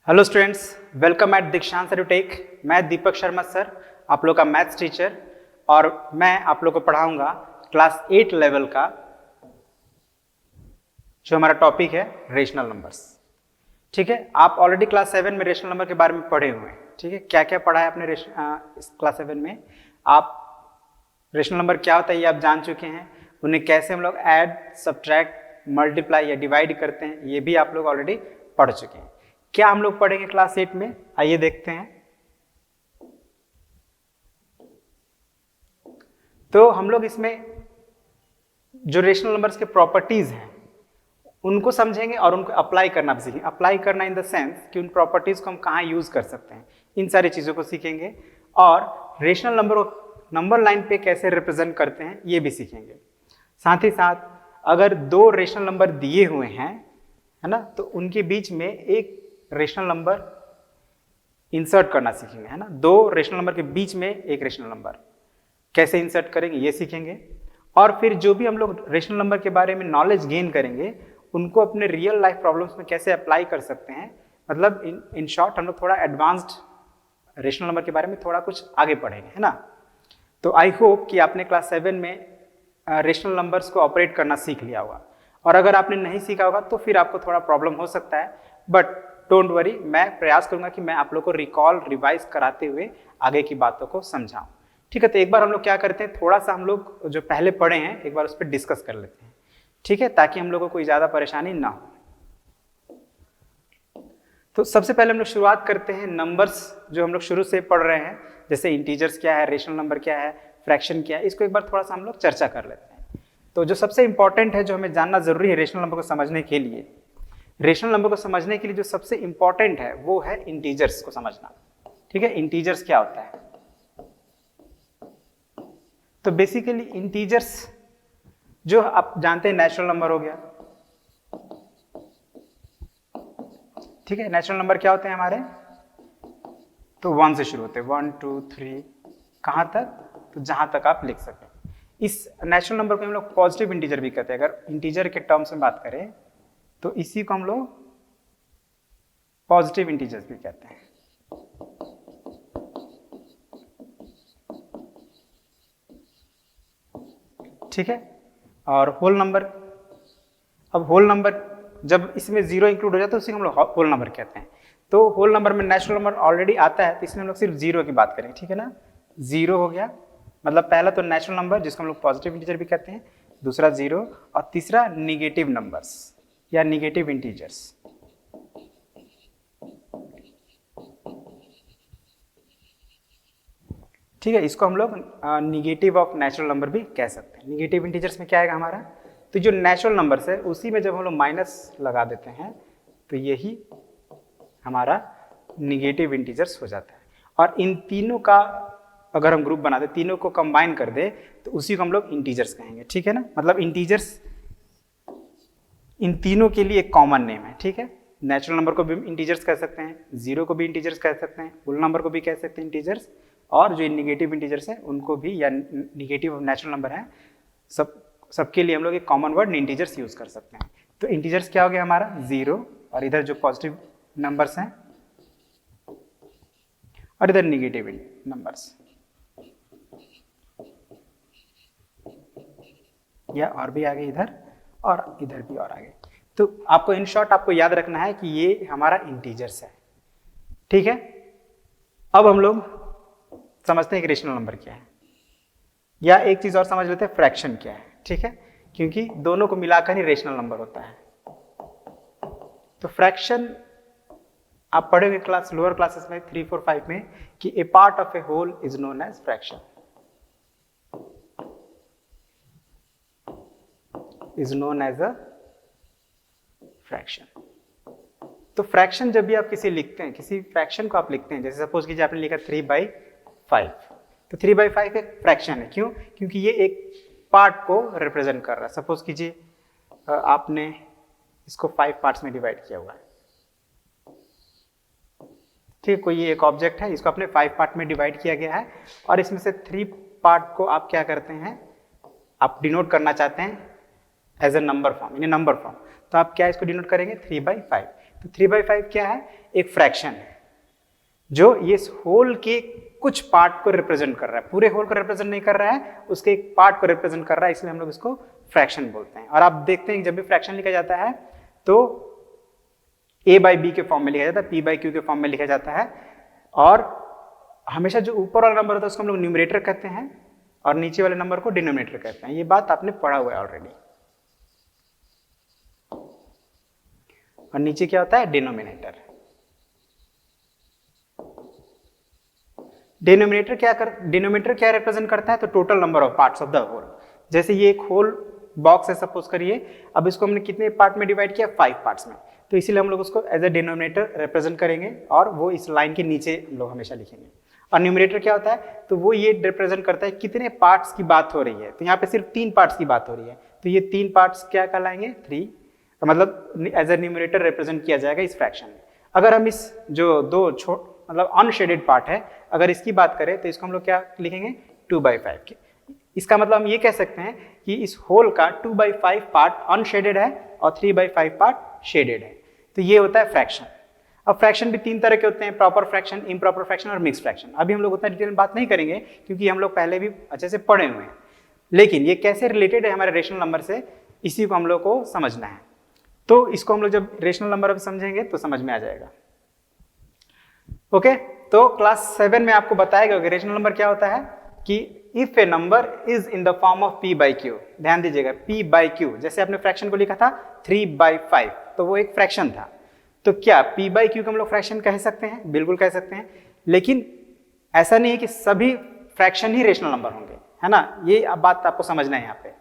Hello students, welcome eight दीक्षांत edutech. मैं Deepak Sharma sir, आप लोग का मैथ्स टीचर, और मैं आप लोग को पढ़ाऊंगा क्लास 8 लेवल का जो हमारा टॉपिक है रेशनल नंबर्स। ठीक है, आप ऑलरेडी क्लास 7 में रेशनल नंबर के बारे में पढ़े हुए हैं। ठीक है, क्या क्या पढ़ा है आपने इस क्लास 7 में? आप रेशनल नंबर क्या होता है ये आप जान चुके हैं, उन्हें कैसे हम लोग ऐड, सब्ट्रैक्ट, मल्टीप्लाई या डिवाइड करते हैं ये भी आप लोग ऑलरेडी पढ़ चुके हैं। क्या हम लोग पढ़ेंगे क्लास 8 में, आइए देखते हैं। तो हम लोग इसमें जो रेशनल नंबर्स के प्रॉपर्टीज हैं उनको समझेंगे और उनको अप्लाई करना भी सीखेंगे। अप्लाई करना इन द सेंस कि उन प्रॉपर्टीज को हम कहाँ यूज कर सकते हैं, इन सारी चीजों को सीखेंगे। और रेशनल नंबर को नंबर लाइन पे कैसे रिप्रेजेंट करते हैं ये भी सीखेंगे। साथ ही साथ अगर दो रेशनल नंबर दिए हुए हैं, है ना, तो उनके बीच में एक रेशनल नंबर इंसर्ट करना सीखेंगे, है ना। दो रेशनल नंबर के बीच में एक रेशनल नंबर कैसे इंसर्ट करेंगे ये सीखेंगे। और फिर जो भी हम लोग रेशनल नंबर के बारे में नॉलेज गेन करेंगे उनको अपने रियल लाइफ प्रॉब्लम्स में कैसे अप्लाई कर सकते हैं। मतलब इन शॉर्ट हम लोग थोड़ा एडवांस्ड रेशनल नंबर के बारे में थोड़ा कुछ आगे पढ़ेंगे, है ना। तो आई होप कि आपने क्लास 7 में रेशनल नंबर्स को ऑपरेट करना सीख लिया होगा, और अगर आपने नहीं सीखा होगा तो फिर आपको थोड़ा प्रॉब्लम हो सकता है। बट डोंट वरी, मैं प्रयास करूंगा कि मैं आप लोग को रिकॉल रिवाइज कराते हुए आगे की बातों को समझाऊं। ठीक है, तो एक बार हम लोग क्या करते हैं, थोड़ा सा हम लोग जो पहले पढ़े हैं एक बार उस पर डिस्कस कर लेते हैं। ठीक है, ताकि हम लोगों को कोई ज्यादा परेशानी ना हो। तो सबसे पहले हम लोग शुरुआत करते हैं नंबर्स जो हम लोग शुरू से पढ़ रहे हैं, जैसे इंटीजर्स क्या है, रेशनल नंबर क्या है, फ्रैक्शन क्या है, इसको एक बार थोड़ा सा हम लोग चर्चा कर लेते हैं। तो जो सबसे इंपॉर्टेंट है, जो हमें जानना जरूरी है रेशनल नंबर को समझने के लिए, रेशनल नंबर को समझने के लिए जो सबसे इंपॉर्टेंट है वो है इंटीजर्स को समझना। ठीक है, इंटीजर्स क्या होता है? तो बेसिकली इंटीजर्स जो आप जानते हैं नेचुरल नंबर हो गया। ठीक है, नेचुरल नंबर क्या होते हैं हमारे? तो 1 से शुरू होते हैं, 1 2 3, कहां तक? तो जहां तक आप लिख सकें। इस नेचुरल नंबर को हम लोग पॉजिटिव इंटीजर भी कहते हैं। अगर इंटीजर के टर्म्स में बात करें तो इसी को हम लोग पॉजिटिव इंटीजर्स भी कहते हैं। ठीक है, और होल नंबर, अब होल नंबर जब इसमें 0 इंक्लूड हो जाता है तो उसी को हम लोग होल नंबर कहते हैं। तो होल नंबर में नेचुरल नंबर ऑलरेडी आता है, तो इसमें हम लोग सिर्फ 0 की बात करेंगे। ठीक है ना, 0 हो गया, मतलब पहला तो नेचुरल नंबर जिसको हम लोग पॉजिटिव इंटीजर भी कहते हैं, दूसरा 0, और तीसरा निगेटिव नंबर्स या निगेटिव इंटीजर्स। ठीक है, इसको हम लोग निगेटिव ऑफ नेचुरल नंबर भी कह सकते हैं। निगेटिव इंटीजर्स में क्या आएगा हमारा? तो जो नेचुरल नंबर्स है उसी में जब हम लोग माइनस लगा देते हैं तो यही हमारा निगेटिव इंटीजर्स हो जाता है। और इन तीनों का अगर हम ग्रुप बना दे, तीनों को कंबाइन कर दे, तो उसी को हम लोग इंटीजर्स कहेंगे। ठीक है ना, मतलब इंटीजर्स इन तीनों के लिए एक कॉमन नेम है। ठीक है, नेचुरल नंबर को भी इंटीजर्स कह सकते हैं, 0 को भी इंटीजर्स कह सकते हैं, होल नंबर को भी कह सकते हैं इंटीजर्स, और जो निगेटिव इंटीजर्स है उनको भी, या निगेटिव नेचुरल नंबर है, सबके लिए हम लोग एक कॉमन वर्ड इंटीजर्स यूज कर सकते हैं। तो इंटीजर्स क्या हो गया हमारा? 0, और इधर जो पॉजिटिव नंबर्स हैं, और इधर निगेटिव नंबर्स, या और भी आगे इधर, और इधर भी और आगे। तो आपको इन शॉर्ट आपको याद रखना है कि ये हमारा इंटीजर्स है। ठीक है, अब हम लोग समझते हैं कि रेशनल नंबर क्या है, या एक चीज और समझ लेते हैं, फ्रैक्शन क्या है। ठीक है, क्योंकि दोनों को मिलाकर ही रेशनल नंबर होता है। तो फ्रैक्शन आप पढ़ोगे क्लास लोअर क्लासेस में 3 4 5 में कि a part of a whole is known as fraction, is known as a fraction. तो फ्रैक्शन जब भी आप किसी लिखते हैं, किसी फ्रैक्शन को आप लिखते हैं, जैसे सपोज कीजिए आपने लिखा 3/5, तो 3/5 एक फ्रैक्शन है। क्यों? क्योंकि ये एक पार्ट को रिप्रेजेंट कर रहा है। सपोज कीजिए आपने इसको 5 पार्ट्स में डिवाइड किया हुआ है। ठीक है, कोई एक ऑब्जेक्ट है, इसको आपने 5 पार्ट में डिवाइड किया गया है, और इसमें से 3 पार्ट को आप क्या करते हैं, आप डिनोट करना चाहते हैं as a number form, in a number form. तो आप क्या इसको डिनोट करेंगे? 3/5। तो 3/5 क्या है? एक फ्रैक्शन है जो ये होल के कुछ पार्ट को रिप्रेजेंट कर रहा है, पूरे होल को रिप्रेजेंट नहीं कर रहा है, उसके एक पार्ट को रिप्रेजेंट कर रहा है, इसलिए हम लोग इसको फ्रैक्शन बोलते हैं। और आप देखते हैं जब भी फ्रैक्शन लिखा जाता है तो a/b के फॉर्म में लिखा जाता है, p/q के फॉर्म में लिखा जाता है, और हमेशा जो ऊपर वाला नंबर होता है उसको हम लोग न्यूमरेटर कहते हैं और नीचे वाले नंबर को डिनोमिनेटर कहते हैं। ये बात आपने पढ़ा हुआ है ऑलरेडी। और नीचे क्या होता है? डिनोमिनेटर। डिनोमिनेटर क्या रिप्रेजेंट करता है? तो total number of parts of the whole. जैसे ये एक होल बॉक्स है सपोज करिए, अब इसको हमने कितने पार्ट में डिवाइड किया? 5 पार्ट्स में, तो इसीलिए हम लोग उसको एज ए डिनोमिनेटर रिप्रेजेंट करेंगे और वो इस लाइन के नीचे हम लोग हमेशा लिखेंगे। और न्यूमरेटर क्या होता है? तो वो ये रिप्रेजेंट करता है कितने पार्ट्स की बात हो रही है। तो यहाँ पे सिर्फ 3 पार्ट्स की बात हो रही है, तो ये 3 पार्ट्स क्या कहलाएंगे? 3, तो मतलब एज ए न्यूमरेटर रिप्रेजेंट किया जाएगा इस फ्रैक्शन में। अगर हम इस जो दो मतलब अनशेडेड पार्ट है, अगर इसकी बात करें तो इसको हम लोग क्या लिखेंगे? 2/5 के। इसका मतलब हम ये कह सकते हैं कि इस होल का 2/5 पार्ट अनशेडेड है और 3/5 पार्ट शेडेड है। तो ये होता है फ्रैक्शन। अब फ्रैक्शन भी 3 तरह के होते हैं, प्रॉपर फ्रैक्शन, इम्प्रॉपर फ्रैक्शन और मिक्स फ्रैक्शन। अभी हम लोग उतना डिटेल में बात नहीं करेंगे क्योंकि हम लोग पहले भी अच्छे से पढ़े हुए हैं, लेकिन ये कैसे रिलेटेड है हमारे रेशनल नंबर से, इसी को हम लोग को समझना है। तो इसको हम लोग जब रेशनल नंबर समझेंगे तो समझ में आ जाएगा। ओके, तो क्लास 7 में आपको बताया गया कि रेशनल नंबर क्या होता है कि if A number is in the form of p/q, ध्यान दीजिएगा p/q, जैसे आपने फ्रैक्शन को लिखा था 3/5, तो वो एक फ्रैक्शन था। तो क्या p/q को हम लोग फ्रैक्शन कह सकते हैं? बिल्कुल कह सकते हैं, लेकिन ऐसा नहीं है कि सभी फ्रैक्शन ही रेशनल नंबर होंगे, है ना। ये अब बात आपको समझना है यहाँ पे,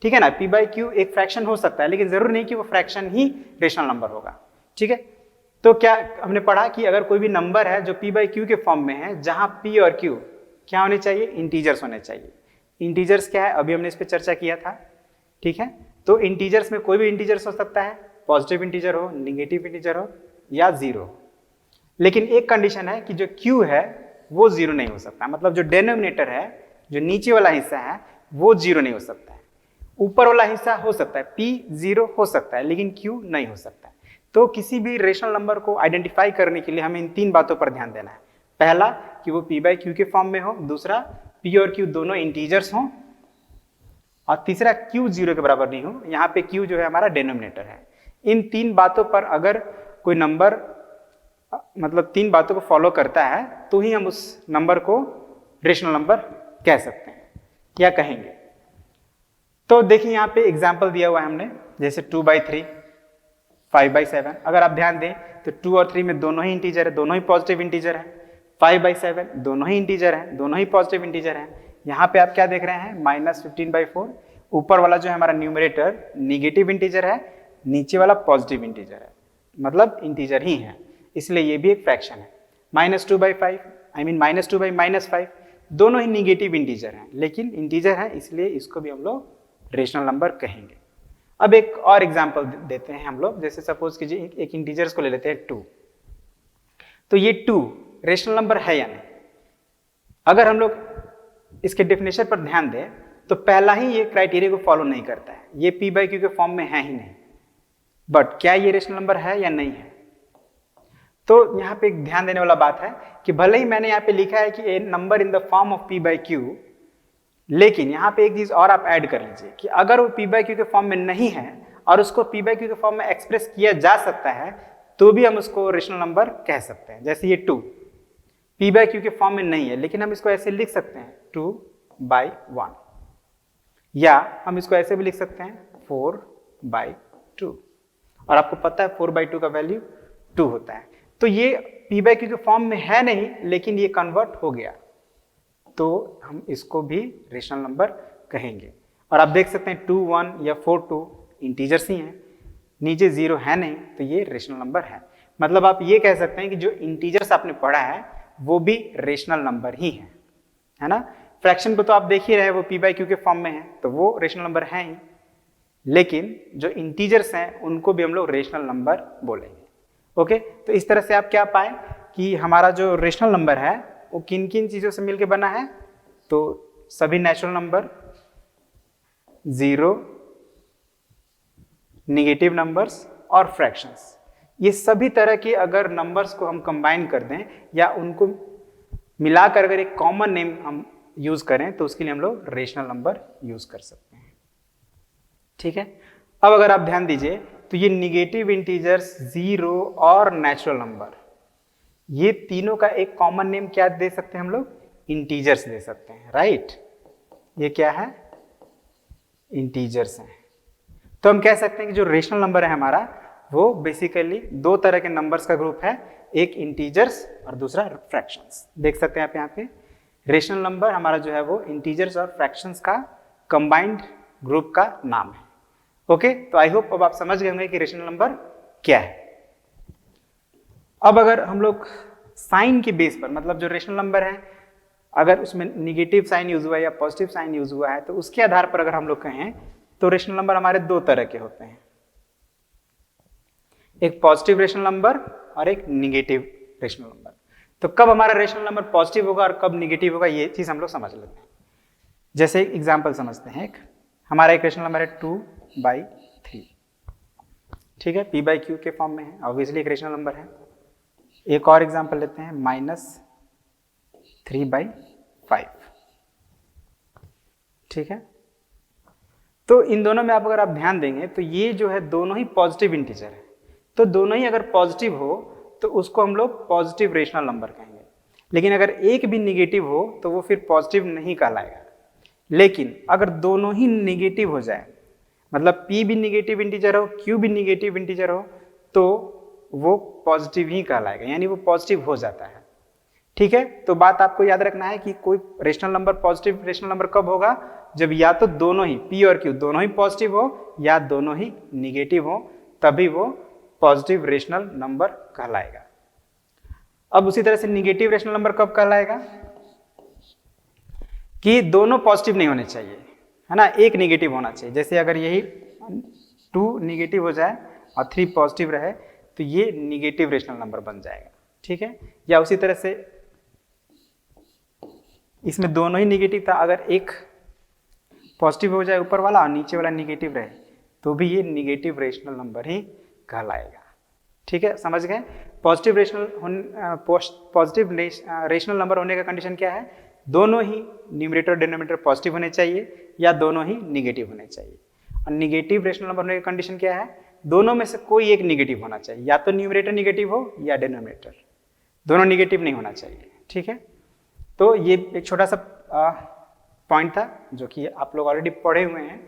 ठीक है ना। p/q एक फ्रैक्शन हो सकता है, लेकिन जरूर नहीं कि वो फ्रैक्शन ही रेशनल नंबर होगा, ठीक है। तो क्या हमने पढ़ा कि अगर कोई भी नंबर है जो p/q के फॉर्म में है, जहां p और q क्या होने चाहिए? इंटीजर्स होने चाहिए। इंटीजर्स क्या है? अभी हमने इस पर चर्चा किया था, ठीक है। तो इंटीजर्स में कोई भी इंटीजर्स हो सकता है, पॉजिटिव इंटीजर हो, निगेटिव इंटीजर हो या 0 हो, लेकिन एक कंडीशन है कि जो q है वो 0 नहीं हो सकता। मतलब जो डिनोमिनेटर है, जो नीचे वाला हिस्सा है, वो 0 नहीं हो सकता है। ऊपर वाला हिस्सा हो सकता है, p 0 हो सकता है, लेकिन q नहीं हो सकता है। तो किसी भी रेशनल नंबर को आइडेंटिफाई करने के लिए हमें इन 3 बातों पर ध्यान देना है। पहला कि वो p/q के फॉर्म में हो, दूसरा p और q दोनों इंटीजर्स हों, और तीसरा q 0 के बराबर नहीं हो। यहाँ पे q जो है हमारा डिनोमिनेटर है। इन 3 बातों पर अगर कोई नंबर मतलब 3 बातों को फॉलो करता है तो ही हम उस नंबर को रेशनल नंबर कह सकते हैं या कहेंगे। तो देखिए यहाँ पे एग्जाम्पल दिया हुआ है हमने, जैसे 2/3, 5/7। अगर आप ध्यान दें तो 2 और 3 में दोनों ही इंटीजर है, दोनों ही पॉजिटिव इंटीजर है। 5/7 दोनों ही इंटीजर है, दोनों ही पॉजिटिव इंटीजर है। यहाँ पे आप क्या देख रहे हैं? -15/4। ऊपर वाला जो है हमारा न्यूमरेटर निगेटिव इंटीजर है, नीचे वाला पॉजिटिव इंटीजर है, मतलब इंटीजर ही है, इसलिए ये भी एक फ्रैक्शन है। -2/5 -2/-5 दोनों ही निगेटिव इंटीजर हैं, लेकिन इंटीजर है इसलिए इसको भी हम लोग रेशनल नंबर कहेंगे। अब एक और एग्जांपल देते हैं हम लोग, जैसे सपोज कीजिए एक इंटीजर्स को ले लेते हैं 2। तो ये 2 रेशनल नंबर है या नहीं? अगर हम लोग इसके डेफिनेशन पर ध्यान दें तो पहला ही ये क्राइटेरिया को फॉलो नहीं करता है, ये p/q के फॉर्म में है ही नहीं। बट क्या ये रेशनल नंबर है या नहीं है? तो यहाँ पे एक ध्यान देने वाला बात है कि भले ही मैंने यहाँ पे लिखा है कि a number in the form of p/q, लेकिन यहाँ पे एक चीज और आप ऐड कर लीजिए कि अगर वो p/q के फॉर्म में नहीं है और उसको p/q के फॉर्म में एक्सप्रेस किया जा सकता है तो भी हम उसको रेशनल नंबर कह सकते हैं। जैसे ये 2 p/q के फॉर्म में नहीं है, लेकिन हम इसको ऐसे लिख सकते हैं 2/1, या हम इसको ऐसे भी लिख सकते हैं 4/2, और आपको पता है 4/2 का वैल्यू 2 होता है। तो ये p/q के फॉर्म में है नहीं, लेकिन ये कन्वर्ट हो गया, तो हम इसको भी रेशनल नंबर कहेंगे। और आप देख सकते हैं 2, 1 या 4, 2 इंटीजर्स ही हैं, नीचे 0 है नहीं, तो ये रेशनल नंबर है। मतलब आप ये कह सकते हैं कि जो इंटीजर्स आपने पढ़ा है वो भी रेशनल नंबर ही है ना। फ्रैक्शन को तो आप देख ही रहे हैं, वो p/q के फॉर्म में है, तो वो रेशनल नंबर है ही, लेकिन जो इंटीजर्स हैं उनको भी हम लोग रेशनल नंबर बोलेंगे। ओके, तो इस तरह से आप क्या पाए कि हमारा जो रेशनल नंबर है वो किन किन चीजों से मिलकर बना है? तो सभी नेचुरल नंबर, 0, नेगेटिव नंबर्स और फ्रैक्शंस, ये सभी तरह के अगर नंबर्स को हम कंबाइन कर दें या उनको मिलाकर अगर एक कॉमन नेम हम यूज करें तो उसके लिए हम लोग रेशनल नंबर यूज कर सकते हैं। ठीक है, अब अगर आप ध्यान दीजिए तो ये निगेटिव इंटीजर्स, जीरो और नेचुरल नंबर, ये तीनों का एक कॉमन नेम क्या दे सकते हैं हम लोग? इंटीजर्स दे सकते हैं, राइट। ये क्या है? इंटीजर्स हैं। तो हम कह सकते हैं कि जो रेशनल नंबर है हमारा वो बेसिकली दो तरह के नंबर्स का ग्रुप है, एक इंटीजर्स और दूसरा फ्रैक्शंस। देख सकते हैं आप यहाँ पे रेशनल नंबर हमारा जो है वो इंटीजर्स और फ्रैक्शंस का कंबाइंड ग्रुप का नाम है। ओके, तो आई होप अब आप समझ गए होंगे कि रेशनल नंबर क्या है। अब अगर हम लोग साइन के बेस पर, मतलब जो रेशनल नंबर है अगर उसमें निगेटिव साइन यूज हुआ है या पॉजिटिव साइन यूज हुआ है, तो उसके आधार पर अगर हम लोग कहें तो रेशनल नंबर हमारे दो तरह के होते हैं, एक पॉजिटिव रेशनल नंबर और एक निगेटिव रेशनल नंबर। तो कब हमारा रेशनल नंबर पॉजिटिव होगा और कब निगेटिव होगा, ये चीज हम लोग समझ लेते हैं। जैसे एग्जांपल समझते हैं, हमारा एक रेशनल नंबर है 2/3, ठीक है, p/q के फॉर्म में है, ऑब्वियसली एक रेशनल नंबर है। एक और एग्जांपल लेते हैं -3/5, ठीक है। तो इन दोनों में अगर आप ध्यान देंगे तो ये जो है दोनों ही पॉजिटिव इंटीजर है, तो दोनों ही अगर पॉजिटिव हो तो उसको हम लोग पॉजिटिव रेशनल नंबर कहेंगे। लेकिन अगर एक भी निगेटिव हो तो वो फिर पॉजिटिव नहीं कहलाएगा। लेकिन अगर दोनों ही निगेटिव हो जाए, मतलब p भी निगेटिव इंटीजर हो, q भी निगेटिव इंटीजर हो, तो वो पॉजिटिव ही कहलाएगा, यानी वो पॉजिटिव हो जाता है। ठीक है, तो बात आपको याद रखना है कि कोई rational number positive rational number कब होगा, जब या तो दोनों ही p और q दोनों ही पॉजिटिव हो या दोनों ही निगेटिव हो, तभी वो पॉजिटिव रेशनल नंबर कहलाएगा। अब उसी तरह से निगेटिव रेशनल नंबर कब कहलाएगा, कि दोनों पॉजिटिव नहीं होने चाहिए, है ना, एक निगेटिव होना चाहिए। जैसे अगर यही 2 निगेटिव हो जाए और 3 पॉजिटिव रहे तो ये निगेटिव रेशनल नंबर बन जाएगा। ठीक है, या उसी तरह से इसमें दोनों ही निगेटिव था, अगर एक पॉजिटिव हो जाए ऊपर वाला और नीचे वाला निगेटिव रहे तो भी ये निगेटिव रेशनल नंबर ही कहलाएगा। ठीक है, समझ गए। पॉजिटिव रेशनल नंबर होने का कंडीशन क्या है, दोनों ही न्यूमरेटर और डिनोमिनेटर पॉजिटिव होने चाहिए या दोनों ही निगेटिव होने चाहिए। और निगेटिव रेशनल नंबर होने का कंडीशन क्या है, दोनों में से कोई एक निगेटिव होना चाहिए, या तो न्यूमरेटर निगेटिव हो या डिनोमिनेटर, दोनों निगेटिव नहीं होना चाहिए। ठीक है, तो ये एक छोटा सा पॉइंट था जो कि आप लोग ऑलरेडी पढ़े हुए हैं,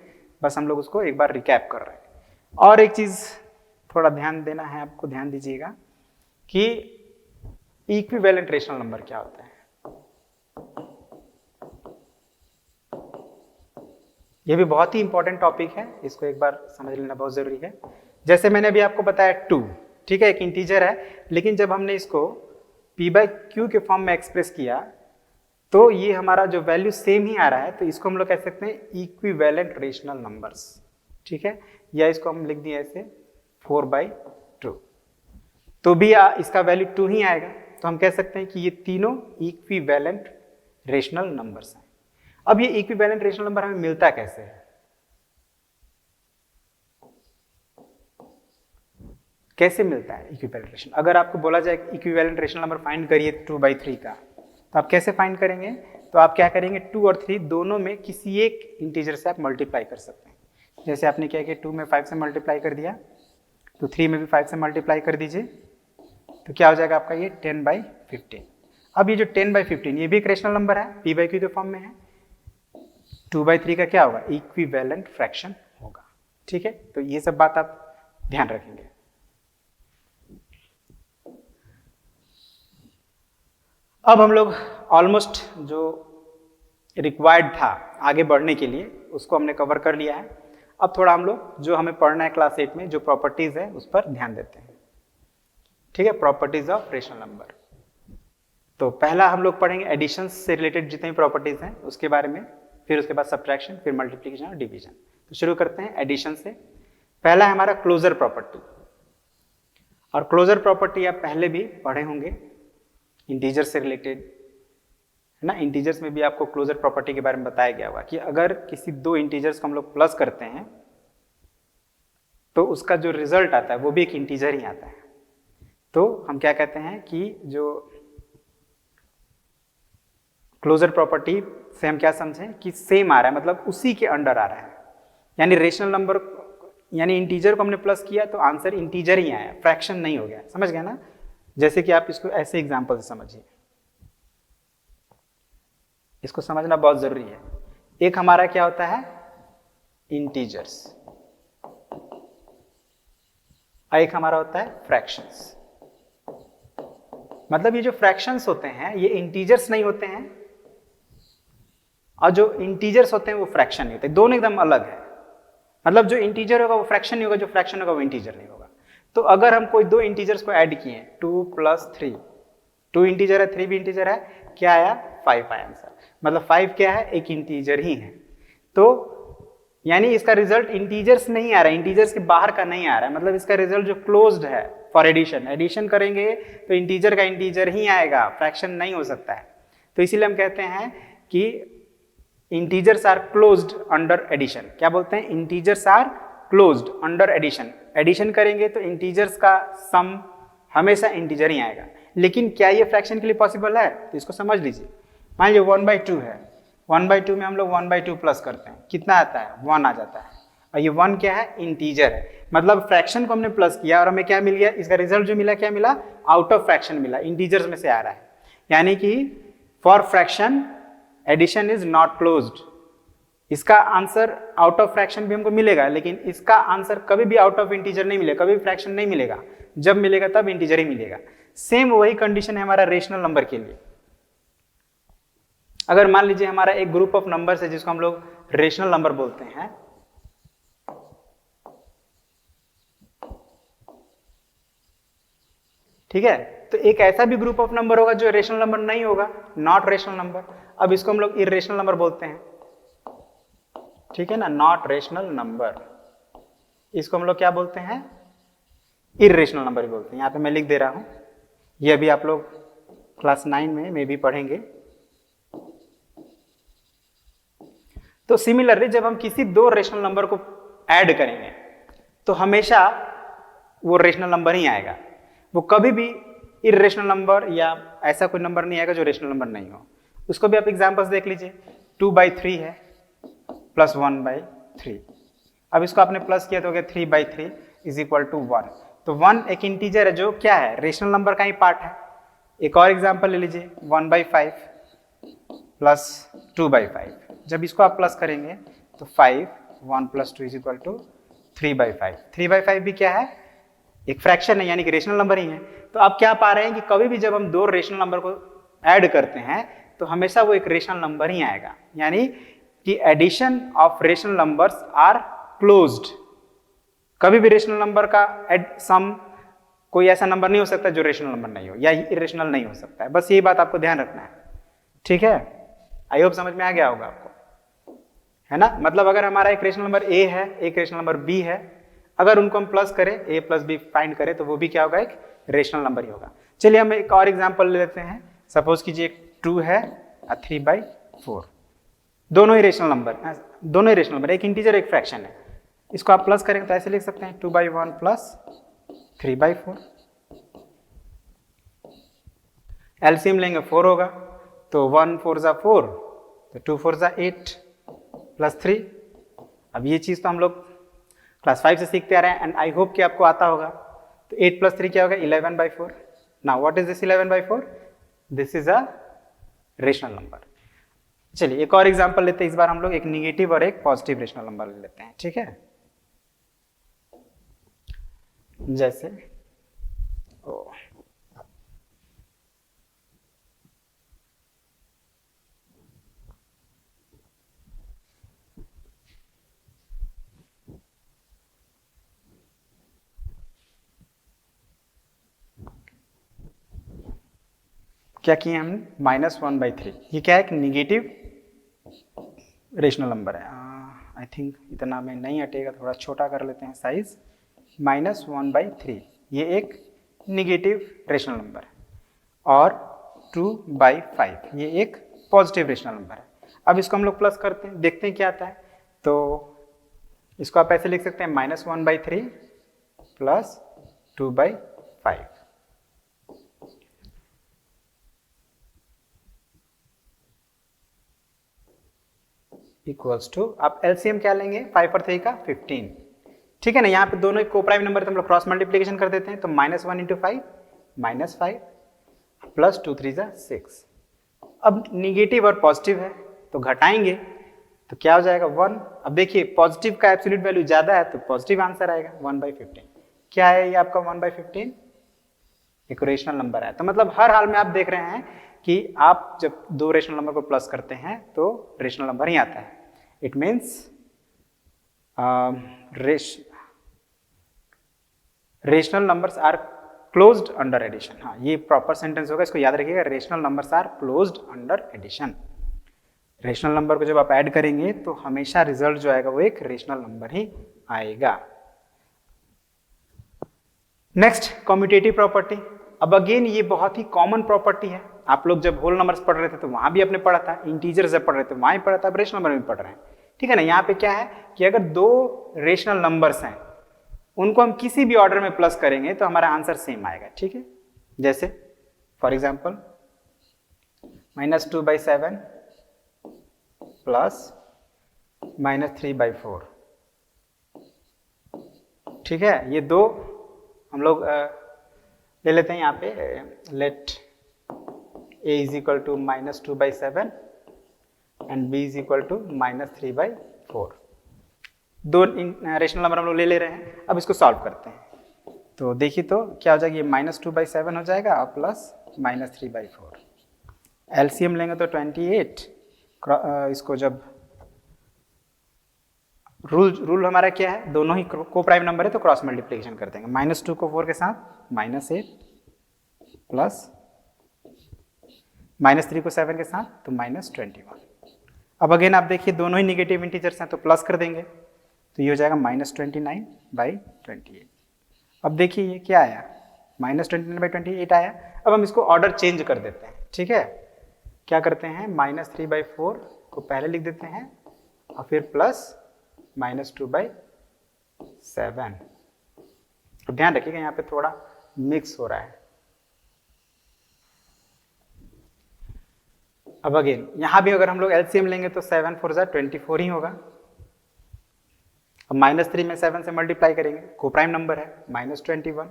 बस हम लोग उसको एक बार रिकैप कर रहे हैं। और एक चीज थोड़ा ध्यान देना है आपको, ध्यान दीजिएगा कि इक्विवेलेंट रेशनल नंबर क्या होता है। ये भी बहुत ही इंपॉर्टेंट टॉपिक है, इसको एक बार समझ लेना बहुत जरूरी है। जैसे मैंने अभी आपको बताया 2, ठीक है, एक इंटीजर है, लेकिन जब हमने इसको p/q के फॉर्म में एक्सप्रेस किया तो ये हमारा जो वैल्यू सेम ही आ रहा है, तो इसको हम लोग कह सकते हैं इक्विवेलेंट रेशनल नंबर्स। ठीक है, या इसको हम लिख दिए ऐसे 4/2, तो भी इसका वैल्यू 2 ही आएगा, तो हम कह सकते हैं कि ये तीनों इक्विवेलेंट रेशनल नंबर्स हैं। अब ये इक्विवेलेंट रेशनल नंबर हमें मिलता कैसे है, कैसे मिलता है इक्विवेलेंट रेशनल? अगर आपको बोला जाए इक्विवेलेंट रेशनल नंबर फाइंड करिए 2/3 का, तो आप कैसे फाइंड करेंगे? तो आप क्या करेंगे, 2 और 3 दोनों में किसी एक इंटीजर से आप मल्टीप्लाई कर सकते हैं। जैसे आपने क्या किया, 2 में 5 से मल्टीप्लाई कर दिया, तो 3 में भी 5 से मल्टीप्लाई कर दीजिए, तो क्या हो जाएगा आपका ये 10/15। अब ये जो 10/15 ये भी एक रेशनल नंबर है, p/q के फॉर्म में है, 2/3 का क्या होगा, इक्विवेलेंट फ्रैक्शन होगा। ठीक है, तो ये सब बात आप ध्यान रखेंगे। अब हम लोग ऑलमोस्ट जो रिक्वायर्ड था आगे बढ़ने के लिए उसको हमने कवर कर लिया है। अब थोड़ा हम लोग जो हमें पढ़ना है क्लास 8 में जो प्रॉपर्टीज है उस पर ध्यान देते हैं। ठीक है, प्रॉपर्टीज ऑफ रेशनल नंबर। तो पहला हम लोग पढ़ेंगे एडिशन से रिलेटेड जितनी प्रॉपर्टीज हैं उसके बारे में, फिर उसके बाद सब्ट्रैक्शन, फिर मल्टीप्लिकेशन और डिवीजन। तो शुरू करते हैं एडिशन से। पहला है हमारा क्लोजर प्रॉपर्टी, और क्लोजर प्रॉपर्टी आप पहले भी पढ़े होंगे, इंटीजर से रिलेटेड है ना। इंटीजर्स में भी आपको क्लोजर प्रॉपर्टी के बारे में बताया गया होगा कि अगर किसी दो इंटीजर्स को हम लोग प्लस करते हैं तो उसका जो रिजल्ट आता है वो भी एक इंटीजर ही आता है। तो हम क्या कहते हैं कि जो क्लोजर प्रॉपर्टी से हम क्या समझें कि सेम आ रहा है, मतलब उसी के अंडर आ रहा है, यानी रेशनल नंबर यानी इंटीजर को हमने प्लस किया तो आंसर इंटीजर ही आया, फ्रैक्शन नहीं हो गया। समझ गए ना? जैसे कि आप इसको ऐसे एग्जांपल से समझिए, इसको समझना बहुत जरूरी है। एक हमारा क्या होता है इंटीजर्स, एक हमारा होता है फ्रैक्शंस। मतलब ये जो फ्रैक्शंस होते हैं ये इंटीजर्स नहीं होते हैं, और जो इंटीजर्स होते हैं वो फ्रैक्शन नहीं होते, दोनों एकदम अलग है। मतलब जो इंटीजर होगा वो फ्रैक्शन नहीं होगा, जो फ्रैक्शन होगा वो इंटीजर नहीं होगा। तो अगर हम कोई दो इंटीजर्स को ऐड किए 2 + 3, 2 इंटीजर है 3 भी इंटीजर है, क्या आया 5 आया आंसर। मतलब 5 क्या है एक इंटीजर ही है। तो यानी इसका रिजल्ट इंटीजर्स नहीं आ रहा है, इंटीजर्स के बाहर का नहीं आ रहा है, मतलब इसका रिजल्ट जो क्लोज्ड है फॉर एडिशन, एडिशन करेंगे तो इंटीजर का इंटीजर ही आएगा, फ्रैक्शन नहीं हो सकता है। तो इसीलिए हम कहते हैं कि integers are closed under addition. क्या बोलते हैं? Integers are closed under addition. Addition करेंगे तो इंटीजर्स का सम हमेशा इंटीजर ही आएगा। लेकिन क्या ये फ्रैक्शन के लिए पॉसिबल है? तो इसको समझ लीजिए। मान लीजिए 1/2 है, 1/2 में हम लोग 1/2 प्लस करते हैं, कितना आता है 1 आ जाता है, और ये 1 क्या है इंटीजर है। मतलब फ्रैक्शन को हमने प्लस किया और हमें क्या मिल गया, इसका रिजल्ट जो मिला क्या मिला, आउट ऑफ फ्रैक्शन मिला, इंटीजर्स में से आ रहा है। यानी कि for fraction addition is not closed. इसका आंसर आउट ऑफ फ्रैक्शन भी हमको मिलेगा, लेकिन इसका आंसर कभी भी आउट ऑफ इंटीजर नहीं मिलेगा, कभी भी फ्रैक्शन नहीं मिलेगा। जब मिलेगा तब इंटीजर ही मिलेगा। सेम वही कंडीशन है हमारा रेशनल नंबर के लिए। अगर मान लीजिए हमारा एक ग्रुप ऑफ नंबर्स है जिसको हम लोग रेशनल नंबर बोलते हैं, ठीक है, तो एक ऐसा भी ग्रुप ऑफ नंबर होगा जो रेशनल नंबर नहीं होगा, नॉट रेशनल नंबर। अब इसको हम लोग इर्रेशनल नंबर बोलते हैं, ठीक है ना, नॉट रेशनल नंबर। इसको हम लोग क्या बोलते हैं, इर्रेशनल नंबर ही बोलते हैं। यहां पे मैं लिख दे रहा हूं, ये अभी आप लोग क्लास 9 में भी पढ़ेंगे। तो सिमिलरली जब हम किसी दो रेशनल नंबर को ऐड करेंगे तो हमेशा वो रेशनल नंबर ही आएगा, वो कभी भी इर्रेशनल नंबर या ऐसा कोई नंबर नहीं आएगा जो रेशनल नंबर नहीं हो। उसको भी आप एग्जांपल्स देख लीजिए, 2/3 है प्लस 1/3। अब इसको आपने प्लस किया तो हो गया 3/3 इज इक्वल टू 1। तो 1 एक इंटीजर है जो क्या है रेशनल नंबर का ही पार्ट है। एक और एग्जांपल ले लीजिए 1/5 प्लस 2/5। जब इसको आप प्लस करेंगे तो 5 1 + 2 इज इक्वल टू 3/5। 3/5 भी क्या है एक फ्रैक्शन है, यानी कि रेशनल नंबर ही है। तो आप क्या पा रहे हैं कि कभी भी जब हम दो रेशनल नंबर को ऐड करते हैं तो हमेशा वो एक रेशनल नंबर ही आएगा, यानी कि addition of rational numbers are closed. कभी भी रेशनल नंबर का सम कोई ऐसा नंबर नहीं हो सकता जो रेशनल नंबर नहीं हो या इरेशनल नहीं हो सकता है। बस ये बात आपको ध्यान रखना है, ठीक है। आई होप समझ में आ गया होगा आपको, है ना। मतलब अगर हमारा एक रेशनल नंबर ए है, एक रेशनल नंबर बी है, अगर उनको हम प्लस करें a + b फाइंड करें तो वो भी क्या होगा एक रेशनल नंबर ही होगा। चलिए हम एक और एग्जांपल ले लेते हैं। सपोज कीजिए 2 है और 3/4, दोनों ही रेशनल नंबर, दोनों ही रेशनल नंबर, एक इंटीजर एक फ्रैक्शन है। इसको आप प्लस करेंगे तो ऐसे लिख सकते हैं 2/1 प्लस 3/4। एलसीएम लेंगे 4 होगा, तो 1 4 = 4, तो 2 4 = 8 प्लस 3। अब ये चीज तो हम लोग क्लास 5 से सीखते आ रहे हैं एंड आई होप कि आपको आता होगा। तो 8 + 3 क्या होगा 11/4। Now what is this 11/4? This is a rational number. चलिए एक और एग्जांपल लेते हैं। इस बार हम लोग एक निगेटिव और एक पॉजिटिव रेशनल नंबर ले लेते हैं, ठीक है। जैसे क्या किए हमने -1/3। ये क्या है एक निगेटिव रेशनल नंबर है। आई थिंक इतना में नहीं हटेगा, थोड़ा छोटा कर लेते हैं साइज। -1/3 ये एक निगेटिव रेशनल नंबर है, और 2/5 ये एक पॉजिटिव रेशनल नंबर है। अब इसको हम लोग प्लस करते हैं, देखते हैं क्या आता है। तो इसको आप ऐसे लिख सकते हैं -1/3 प्लस 2/5। इक्वल्स टू, आप एलसीएम क्या लेंगे 5 और 3 का 15, ठीक है ना। यहाँ पे दोनों को प्राइम नंबर तो हम लोग क्रॉस मल्टीप्लीकेशन कर देते हैं, तो -1 × 5 -5 प्लस 2 3 6। अब निगेटिव और पॉजिटिव है तो घटाएंगे तो क्या हो जाएगा 1। अब देखिए पॉजिटिव का एब्सोल्यूट वैल्यू ज्यादा है तो पॉजिटिव आंसर आएगा 1/15। क्या है ये आपका 1/15? एक रेशनल नंबर है। तो मतलब हर हाल में आप देख रहे हैं कि आप जब दो रेशनल नंबर को प्लस करते हैं तो रेशनल नंबर ही आता है। It means rational numbers are closed under addition. हाँ, ये प्रॉपर सेंटेंस होगा, इसको याद रखिएगा। Rational numbers are closed under addition. Rational number को जब आप ऐड करेंगे तो हमेशा रिजल्ट जो आएगा वो एक रेशनल नंबर ही आएगा। Next, commutative property. अब अगेन ये बहुत ही कॉमन प्रॉपर्टी है। आप लोग जब होल नंबर्स पढ़ रहे थे तो वहां भी आपने पढ़ा था, इंटीजर जब पढ़ रहे थे वहां भी पढ़ा था, अब रेशनल नंबर में पढ़ रहे हैं, ठीक है ना। यहाँ पे क्या है कि अगर दो रेशनल नंबर्स हैं उनको हम किसी भी ऑर्डर में प्लस करेंगे तो हमारा आंसर सेम आएगा, ठीक है। जैसे फॉर एग्जाम्पल -2/7 प्लस -3/4, ठीक है। ये दो हम लोग ले लेते हैं यहाँ पे, let a is equal to -2/7 and b is equal to -3/4। दो रेशनल नंबर हम लोग ले रहे हैं। अब इसको सॉल्व करते हैं तो देखिए तो क्या हो जाएगा, ये -2/7 हो जाएगा और प्लस -3/4। एलसीएम लेंगे तो 28। इसको जब रूल हमारा क्या है, दोनों ही को प्राइम नंबर है तो क्रॉस मल्टीप्लिकेशन कर देंगे। -2 को 4 के साथ -8 प्लस -3 को 7 के साथ तो -21। अब अगेन आप देखिए दोनों ही निगेटिव इंटीजर्स हैं तो प्लस कर देंगे तो ये हो जाएगा -29/28। अब देखिए ये क्या आया, -29/28 आया। अब हम इसको ऑर्डर चेंज कर देते हैं, ठीक है। क्या करते हैं, -3/4 को पहले लिख देते हैं और फिर प्लस -2/7। तो ध्यान रखिएगा यहाँ पे थोड़ा मिक्स हो रहा है। अब अगेन यहां भी अगर हम लोग एलसीएम लेंगे तो 7 4 24 ही होगा। अब -3 में 7 से मल्टीप्लाई करेंगे, को प्राइम नंबर है, -21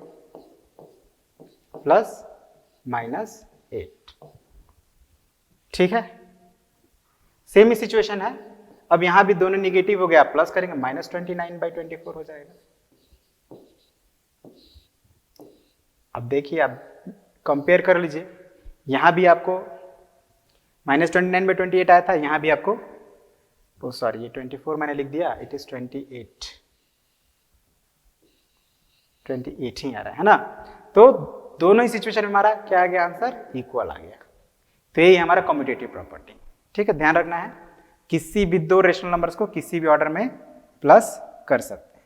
प्लस -8, ठीक है। सेम ही सिचुएशन है। अब यहां भी दोनों निगेटिव हो गया, प्लस करेंगे -29/24 हो जाएगा। अब देखिए आप कंपेयर कर लीजिए, यहां भी आपको -29/28 आया था, यहां भी आपको सॉरी ये 24 मैंने लिख दिया, इट इज 28 ही आ रहा है ना। तो दोनों ही सिचुएशन में हमारा क्या आ गया, आंसर इक्वल आ गया। तो यही हमारा कम्यूटेटिव प्रॉपर्टी, ठीक है। ध्यान रखना है किसी भी दो रेशनल नंबर्स को किसी भी ऑर्डर में प्लस कर सकते हैं।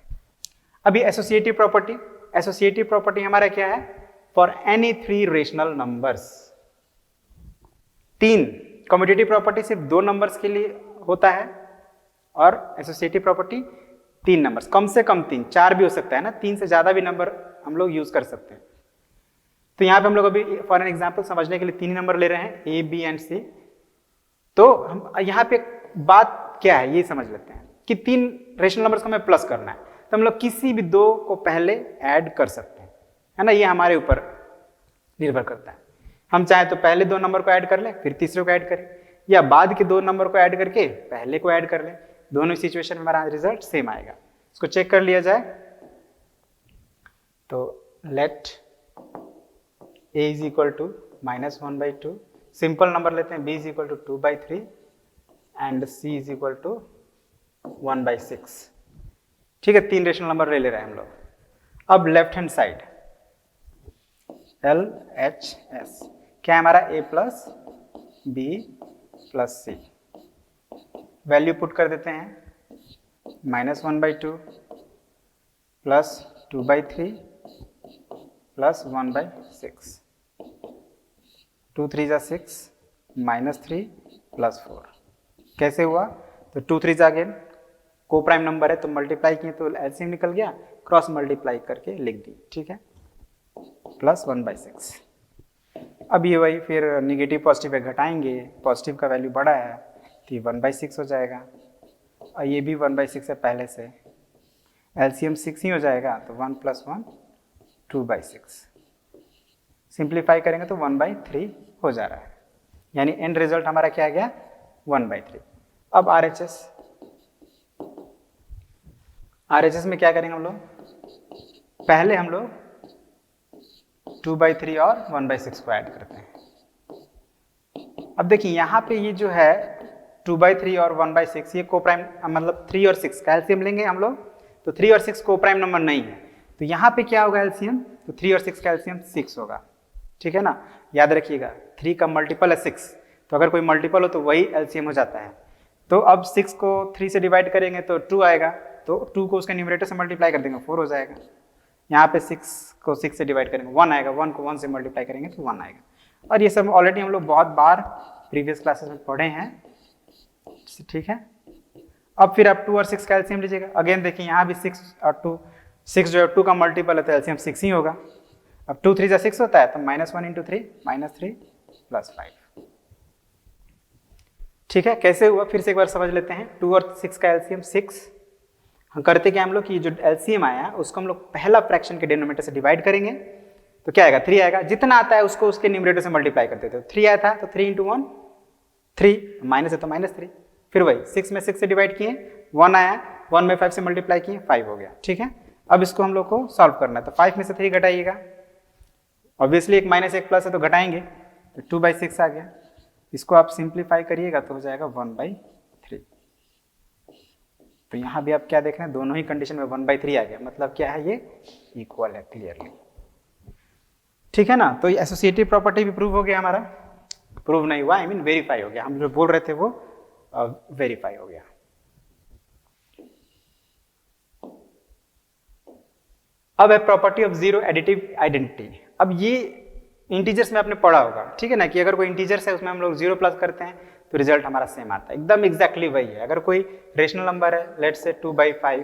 अभी एसोसिएटिव प्रॉपर्टी। एसोसिएटिव प्रॉपर्टी हमारा क्या है, for any 3 rational numbers. 3 commutative property सिर्फ 2 नंबर्स के लिए होता है और एसोसिएटिव प्रॉपर्टी 3 नंबर्स, कम से कम 3, 4 भी हो सकता है ना, 3 से ज्यादा भी नंबर हम लोग यूज कर सकते हैं। तो यहां पे हम लोग अभी फॉर एन एग्जांपल समझने के लिए 3 नंबर ले रहे हैं, ए बी एंड सी। तो हम यहाँ पे बात क्या है ये समझ लेते हैं कि 3 रेशनल नंबर्स को हमें प्लस करना है तो हम लोग किसी भी 2 को पहले ऐड कर सकते हैं, है ना। ये हमारे ऊपर निर्भर करता है। हम चाहे तो पहले 2 नंबर को ऐड कर लें फिर तीसरे को ऐड करें, या बाद के 2 नंबर को ऐड करके पहले को ऐड कर लें। दोनों सिचुएशन में हमारा रिजल्ट सेम आएगा। इसको चेक कर लिया जाए तो let a is equal to -1/2, simple number लेते हैं, b is equal to 2/3 and c is equal to 1/6, ठीक है। 3 रेशनल नंबर ले रहे हैं हम लोग। अब लेफ्ट हैंड साइड LHS क्या है हमारा, a plus b plus c। Value put कर देते हैं, -1/2 प्लस 2/3 प्लस 1/6, 2 3 6, -3 प्लस 4। कैसे हुआ, तो 2 3 अगेन को प्राइम नंबर है तो मल्टीप्लाई किए तो एलसीएम निकल गया, क्रॉस मल्टीप्लाई करके लिख दी, ठीक है, प्लस 1/6। अब ये वही फिर निगेटिव पॉजिटिव है, घटाएंगे, पॉजिटिव का वैल्यू बड़ा है तो ये 1/6 हो जाएगा। और ये भी 1/6 है पहले से, एलसीएम 6 ही हो जाएगा, तो 1 + 1 2/6। सिंप्लीफाई करेंगे तो 1/3 हो जा रहा है, यानी एंड रिजल्ट हमारा क्या आ गया 1/3। अब आरएचएस में क्या करेंगे हम लोग, पहले हम लोग 2/3 और 1/6 को ऐड करते हैं। अब देखिए यहाँ पे ये जो है 2/3 और 1/6 ये कोप्राइम, मतलब 3 और 6 का एलसीएम लेंगे हम लोग, तो 3 और 6 कोप्राइम नंबर नहीं है, तो यहाँ पे क्या होगा एलसीएम, तो 3 और 6 का एलसीएम 6 होगा, ठीक है ना। याद रखिएगा 3 का मल्टीपल है 6, तो अगर कोई मल्टीपल हो तो वही एलसीएम हो जाता है। तो अब 6 को 3 से डिवाइड करेंगे तो 2 आएगा, तो 2 को उसके न्यूमरेटर से मल्टीप्लाई कर देंगे 4 हो जाएगा। यहाँ पे 6 को 6 से डिवाइड करेंगे 1 आएगा, 1 को 1 से मल्टीप्लाई करेंगे तो 1 आएगा। और ये सब ऑलरेडी हम लोग बहुत बार प्रीवियस क्लासेस में पढ़े हैं, ठीक है। अब फिर आप 2 और 6 का एलसीएम लीजिएगा, अगेन देखिए यहाँ भी 6 और 2, 6 जो है 2 का मल्टीपल है तो एलसीएम 6 ही होगा। अब 2 3 6 होता है तो -1 × 3 -3 + 5, ठीक है। कैसे हुआ फिर से एक बार समझ लेते हैं। 2 और 6 का एलसीएम 6, हम करते क्या हम लोग कि जो एलसीएम आया उसको हम लोग पहला फ्रैक्शन के डिनोमिनेटर से डिवाइड करेंगे, तो क्या आएगा 3 आएगा, जितना आता है उसको उसके न्यूमरेटर से मल्टीप्लाई करते थे, 3 आया था तो 3 × 1 3, माइनस है तो -3, फिर वही 6 में 6 से डिवाइड किए 1 आया, 1 में 5 से मल्टीप्लाई किए 5 हो गया, ठीक है। अब इसको हम लोग को सॉल्व करना है, तो 5 में से 3 घटाइएगा, ऑब्वियसली एक माइनस एक प्लस है तो घटाएंगे, तो 2/6 आ गया। इसको आप सिंप्लीफाई करिएगा तो हो जाएगा 1/3। तो यहाँ भी आप क्या देख रहे हैं, दोनों ही कंडीशन में 1/3 आ गया, मतलब क्या है ये इक्वल है क्लियरली, ठीक है ना। तो ये एसोसिएटिव प्रॉपर्टी भी प्रूव हो गया हमारा, प्रूव नहीं हुआ, आई मीन वेरीफाई हो गया, हम जो बोल रहे थे वो वेरीफाई हो गया। अब है property of zero additive identity. अब ये इंटीजर्स में आपने पढ़ा होगा, ठीक है ना, कि अगर कोई इंटीजर्स है उसमें हम लोग 0 प्लस करते हैं तो रिजल्ट हमारा सेम आता है, एकदम एग्जैक्टली वही है। अगर कोई रेशनल नंबर है, लेट्स से 2/5,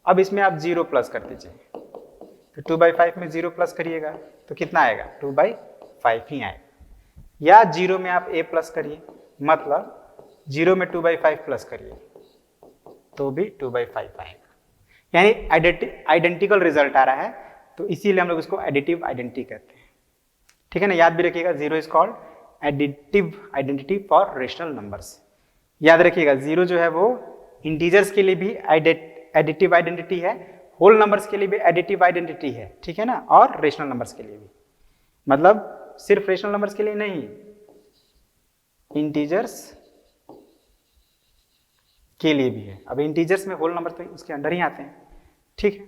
अब इसमें आप 0 प्लस कर दीजिए, तो 2/5 में 0 प्लस करिएगा तो कितना आएगा 2/5 ही आएगा, या 0 में आप a प्लस करिए, मतलब 0 में 2/5 प्लस करिए तो भी 2/5 आएगा, यानी आइडेंटिकल रिजल्ट आ रहा है, तो इसीलिए हम लोग इसको एडिटिव आइडेंटिटी कहते हैं, ठीक है ना। याद भी रखिएगा 0 is called additive identity for rational numbers. याद रखिएगा 0 जो है वो इंटीजर्स के लिए भी एडिटिव आइडेंटिटी है, होल नंबर्स के लिए भी एडिटिव आइडेंटिटी है, ठीक है ना, और रेशनल नंबर्स के लिए भी, मतलब सिर्फ रेशनल नंबर्स के लिए नहीं, इंटीजर्स के लिए भी है। अब इंटीजर्स में होल नंबर तो उसके अंडर ही आते हैं, ठीक है,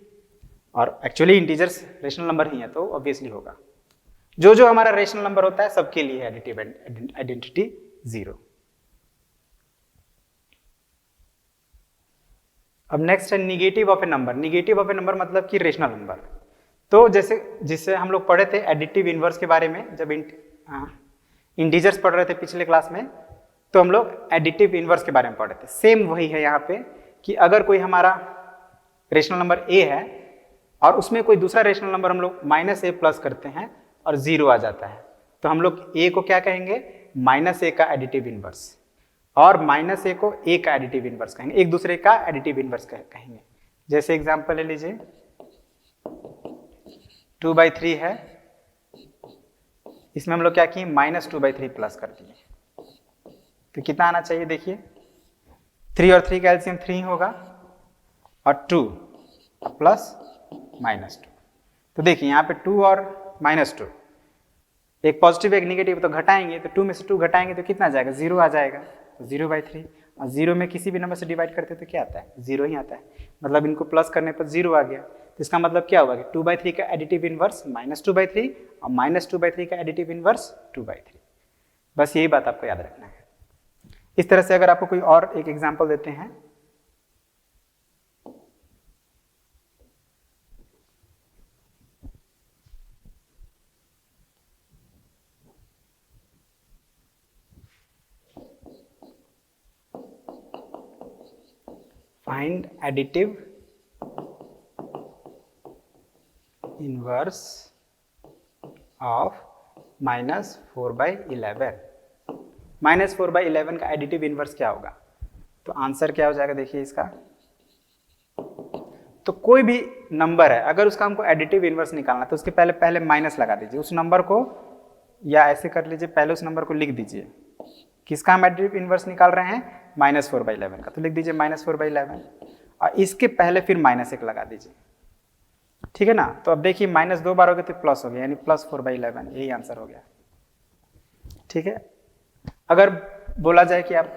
और एक्चुअली इंटीजर्स रेशनल नंबर ही है तो ऑब्वियसली होगा। जो जो हमारा रेशनल नंबर होता है सबके लिए एडिटिव आइडेंटिटी 0। अब नेक्स्ट है negative of A number. Negative of A number मतलब कि रेशनल नंबर, तो जैसे जिससे हम लोग पढ़े थे एडिटिव इनवर्स के बारे में, जब इंटीजर्स पढ़ रहे थे पिछले क्लास में, तो हम लोग एडिटिव इनवर्स के बारे में पढ़े थे। सेम वही है यहाँ पे कि अगर कोई हमारा रेशनल नंबर a है और उसमें कोई दूसरा रेशनल नंबर हम लोग -a प्लस करते हैं और 0 आ जाता है, तो हम लोग a को क्या कहेंगे -a का एडिटिव इनवर्स, और -a को a का एडिटिव इनवर्स कहेंगे, एक दूसरे का एडिटिव इनवर्स कहेंगे। जैसे एग्जांपल ले लीजिए 2/3 है, इसमें हम लोग क्या किए -2/3 प्लस कर दिए, तो कितना आना चाहिए देखिए, 3 और 3 का एलसीएम 3 होगा और 2 प्लस -2, तो देखिए यहाँ पे 2 और -2, एक पॉजिटिव एक निगेटिव, तो घटाएंगे तो 2 में से 2 घटाएंगे तो कितना आ जाएगा 0 आ जाएगा, तो 0/3, और 0 में किसी भी नंबर से डिवाइड करते तो क्या आता है 0 ही आता है, मतलब इनको प्लस करने पर 0 आ गया, तो इसका मतलब क्या हुआ कि 2/3 का एडिटिव इनवर्स -2/3 और -2/3 का एडिटिव इनवर्स 2/3। बस यही बात आपको याद रखना है। इस तरह से अगर आपको कोई और एक एग्जांपल देते हैं, फाइंड एडिटिव इनवर्स ऑफ -4/11। -4/11 का एडिटिव इनवर्स क्या होगा, तो आंसर क्या हो जाएगा देखिए इसका, तो कोई भी नंबर है अगर उसका हमको एडिटिव इनवर्स निकालना है तो उसके पहले पहले माइनस लगा दीजिए उस नंबर को, या ऐसे कर लीजिए पहले उस नंबर को लिख दीजिए, किसका हम एडिटिव इनवर्स निकाल रहे हैं, -4/11 का, तो लिख दीजिए -4/11 और इसके पहले फिर -1 लगा दीजिए, ठीक है ना। तो अब देखिए -2 बार हो गया तो प्लस हो गया, यानी +4/11, यही आंसर हो गया, ठीक है। अगर बोला जाए कि आप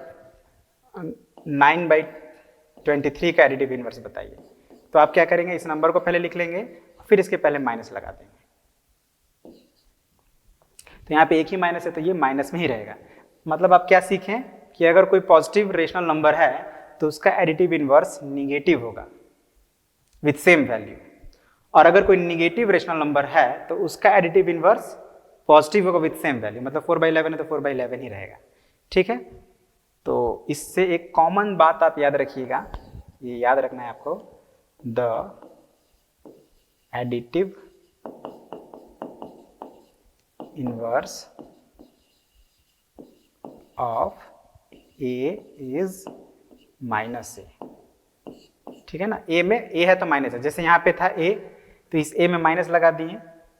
9/23 का एडिटिव इनवर्स बताइए, तो आप क्या करेंगे, इस नंबर को पहले लिख लेंगे फिर इसके पहले माइनस लगा देंगे, तो यहाँ पे एक ही माइनस है तो ये माइनस में ही रहेगा। मतलब आप क्या सीखें कि अगर कोई पॉजिटिव रेशनल नंबर है तो उसका एडिटिव इनवर्स निगेटिव होगा विथ सेम वैल्यू, और अगर कोई निगेटिव रेशनल नंबर है तो उसका एडिटिव इनवर्स पॉजिटिव होगा विथ सेम वैल्यू, मतलब 4/11 है तो 4/11 ही रहेगा, ठीक है। तो इससे एक कॉमन बात आप याद रखिएगा, ये याद रखना है आपको, the additive inverse of A is -a, ठीक है ना। ए में ए है तो माइनस है, जैसे यहाँ पे था ए तो इस ए में माइनस लगा दिए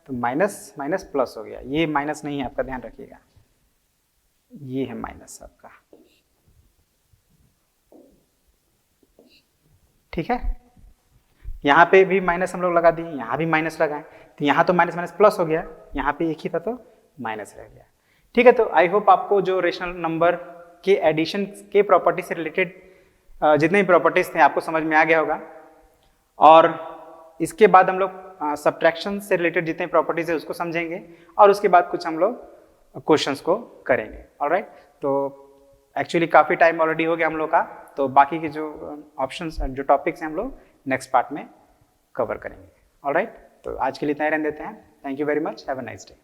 तो माइनस माइनस प्लस हो गया, ये माइनस नहीं है आपका ध्यान रखिएगा, ये है माइनस आपका, ठीक है। यहाँ पे भी माइनस हम लोग लगा दिए, यहाँ भी माइनस लगाए तो यहाँ तो माइनस माइनस प्लस हो गया, यहाँ पे एक ही था तो माइनस रह गया, ठीक है। तो आई होप आपको जो रेशनल नंबर के एडिशन के प्रॉपर्टी से रिलेटेड जितने भी प्रॉपर्टीज थे आपको समझ में आ गया होगा, और इसके बाद हम लोग सब्ट्रैक्शन से रिलेटेड जितने प्रॉपर्टीज है उसको समझेंगे, और उसके बाद कुछ हम लोग क्वेश्चंस को करेंगे, ऑलराइट। तो एक्चुअली काफ़ी टाइम ऑलरेडी हो गया हम लोग का, तो बाकी के जो ऑप्शंस जो टॉपिक्स हैं हम लोग नेक्स्ट पार्ट में कवर करेंगे, ऑलराइट। तो आज के लिए इतना ही रहने देते हैं, thank you very much, have a nice day.